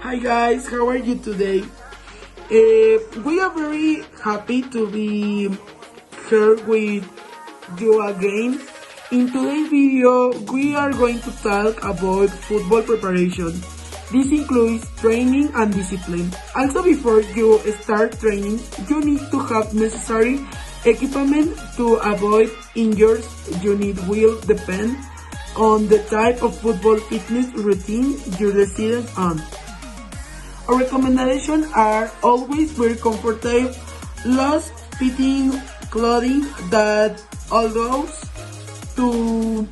Hi guys, how are you today? We are very happy to be here with you again. In today's video, we are going to talk about football preparation. This includes training and discipline. Also, before you start training, you need to have necessary equipment to avoid injuries. You need will depend on the type of football fitness routine you decide on. Our recommendations are always wear comfortable, loose-fitting clothing that allows to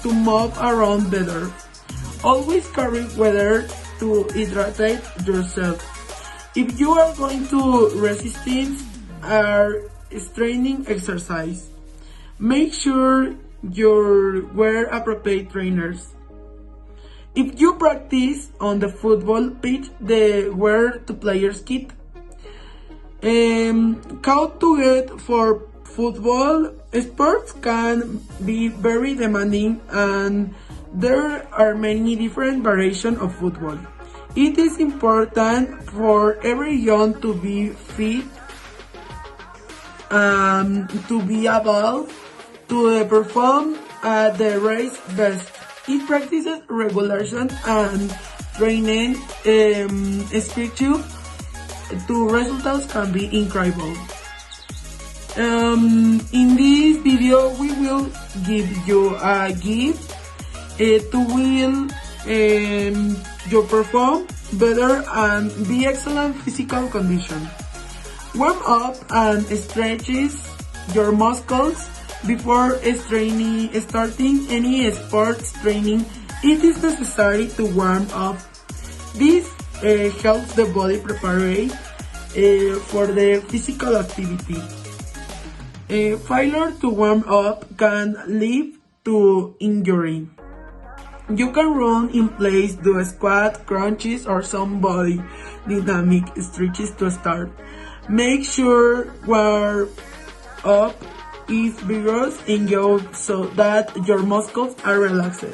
move around better. Always carry water to hydrate yourself. If you are going to resistance or straining exercise, make sure you wear appropriate trainers. If you practice on the football pitch, the wear to players kit. How to get for football sports can be very demanding and there are many different variations of football. It is important for everyone to be fit and to be able to perform at the race best. It practices regulation and training schedule to results can be incredible. In this video, we will give you a gift to will you perform better and be excellent physical condition. Warm up and stretches your muscles before starting any sports training. It is necessary to warm up. This helps the body prepare for the physical activity. Failure to warm up can lead to injury. You can run in place, do squat, crunches, or some body dynamic stretches to start. Make sure warm up is vigorous in you so that your muscles are relaxed.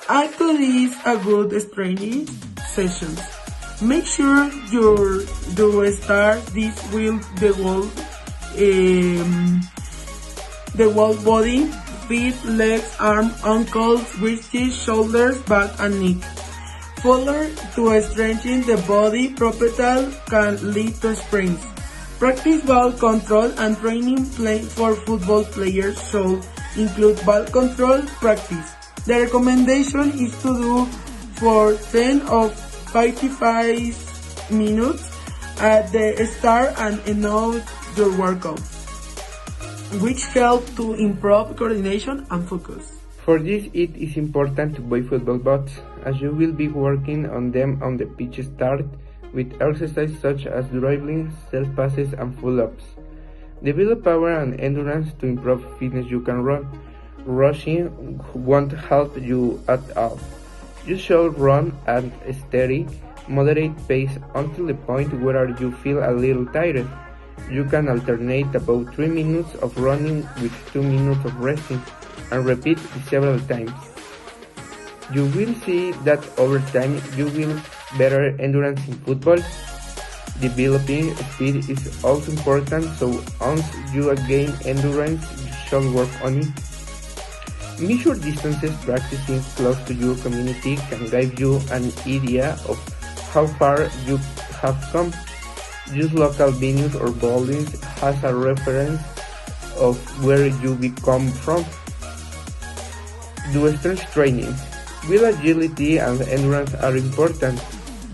After this, a good training sessions. Make sure you do start this with the whole body, feet, legs, arms, ankles, wrists, shoulders, back, and neck. Follow to strengthen the body. Propetal can lead to sprints. Practice ball control and training for football players should include ball control practice. The recommendation is to do for 10 or 55 minutes at the start and end of your workout, which help to improve coordination and focus. For this, it is important to buy football boots, as you will be working on them on the pitch start with exercises such as dribbling, self-passes, and pull-ups. Develop power and endurance to improve fitness. You can run. Rushing won't help you at all. You should run at a steady, moderate pace until the point where you feel a little tired. You can alternate about 3 minutes of running with 2 minutes of resting and repeat this several times. You will see that over time you will better endurance in football. Developing speed is also important, so once you gain endurance, you should work on it. Measure distances. Practicing close to your community can give you an idea of how far you have come. Use local venues or buildings as a reference of where you come from. Do strength training. While agility and endurance are important,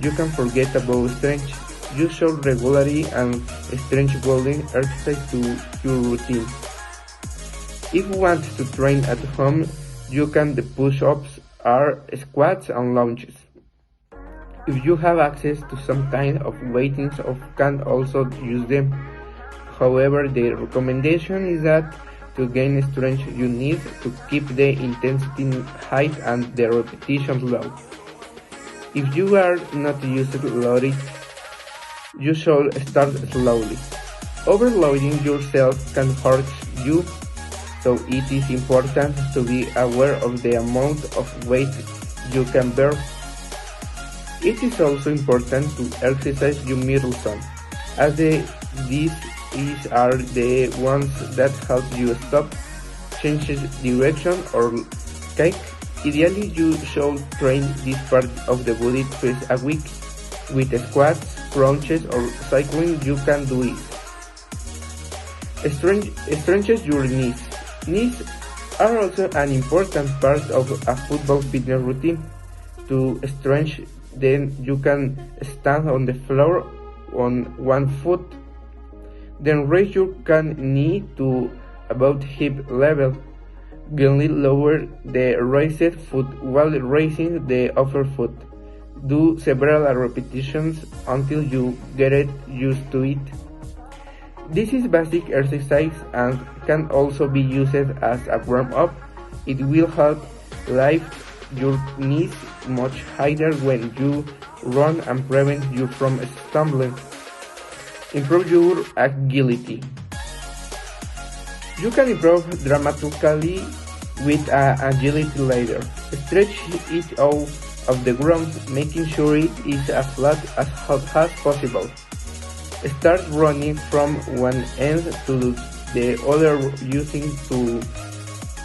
you can forget about strength. You should regularly and strength building exercise to your routine. If you want to train at home, you can do push-ups or squats and lunges. If you have access to some kind of weightings, you can also use them. However, the recommendation is that to gain strength you need to keep the intensity high and the repetitions low. If you are not used to loading, you should start slowly. Overloading yourself can hurt you, so it is important to be aware of the amount of weight you can bear. It is also important to exercise your middle zone, as these are the ones that help you stop, change direction, or kick. Ideally, you should train this part of the body twice a week. With squats, crunches, or cycling, you can do it. Stretches your knees. Knees are also an important part of a football fitness routine. To stretch, then you can stand on the floor on one foot. Then raise your knee to about hip level. Gently lower the raised foot while raising the upper foot. Do several repetitions until you get used to it. This is basic exercise and can also be used as a warm-up. It will help lift your knees much higher when you run and prevent you from stumbling. Improve your agility. You can improve dramatically with an agility ladder. Stretch it out of the ground, making sure it is as flat as possible. Start running from one end to the other using the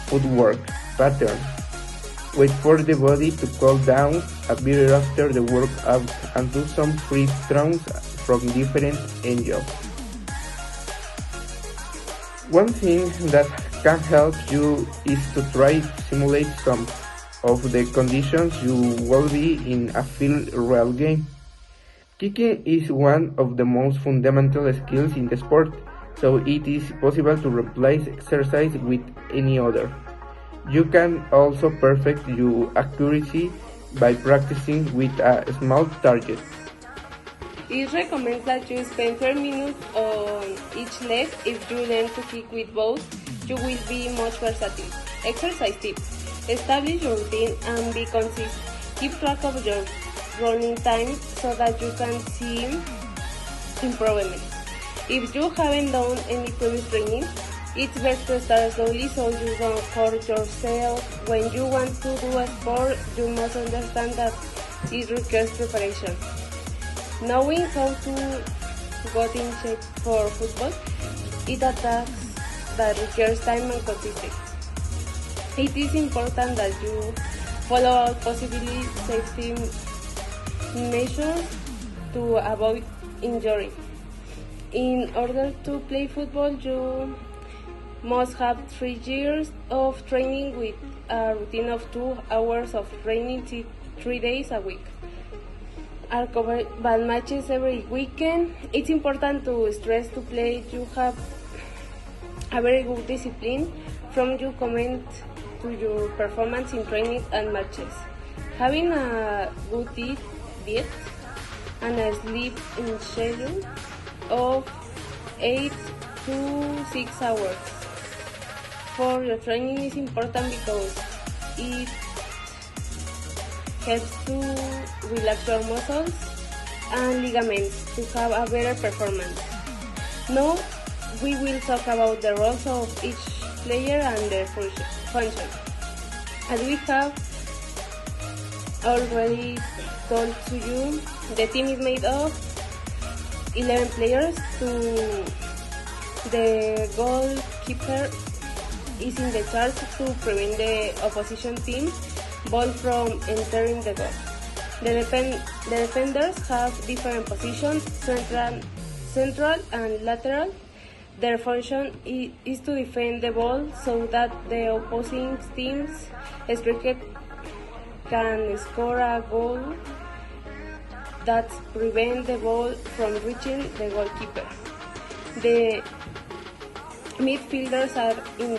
footwork pattern. Wait for the body to cool down a bit after the workout and do some free throws from different angles. One thing that can help you is to try to simulate some of the conditions you will be in a field real game. Kicking is one of the most fundamental skills in the sport, so it is possible to replace exercise with any other. You can also perfect your accuracy by practicing with a small target. It recommends that you spend 30 minutes on each leg. If you learn to kick with both, you will be much versatile. Exercise tips. Establish your routine and be consistent. Keep track of your running time so that you can see improvements. If you haven't done any previous training, it's best to start slowly so you don't hurt yourself. When you want to do a sport, you must understand that it requires preparation. Knowing how to get in shape for football, it a task that requires time and consistency. It is important that you follow all possible safety measures to avoid injury. In order to play football, you must have 3 years of training with a routine of 2 hours of training 3 days a week. Are covered by matches every weekend. It's important to stress to play. You have a very good discipline from your comment to your performance in training and matches. Having a good diet and a sleep schedule of 8 to 6 hours for your training is important because it helps to relax your muscles and ligaments to have a better performance. Now we will talk about the roles of each player and their function. As we have already told to you, the team is made of 11 players. The goalkeeper is in the charge to prevent the opposition team ball from entering the goal. The defenders have different positions, central and lateral. Their function is to defend the ball so that the opposing team's striker can score a goal that prevents the ball from reaching the goalkeeper. The midfielders are in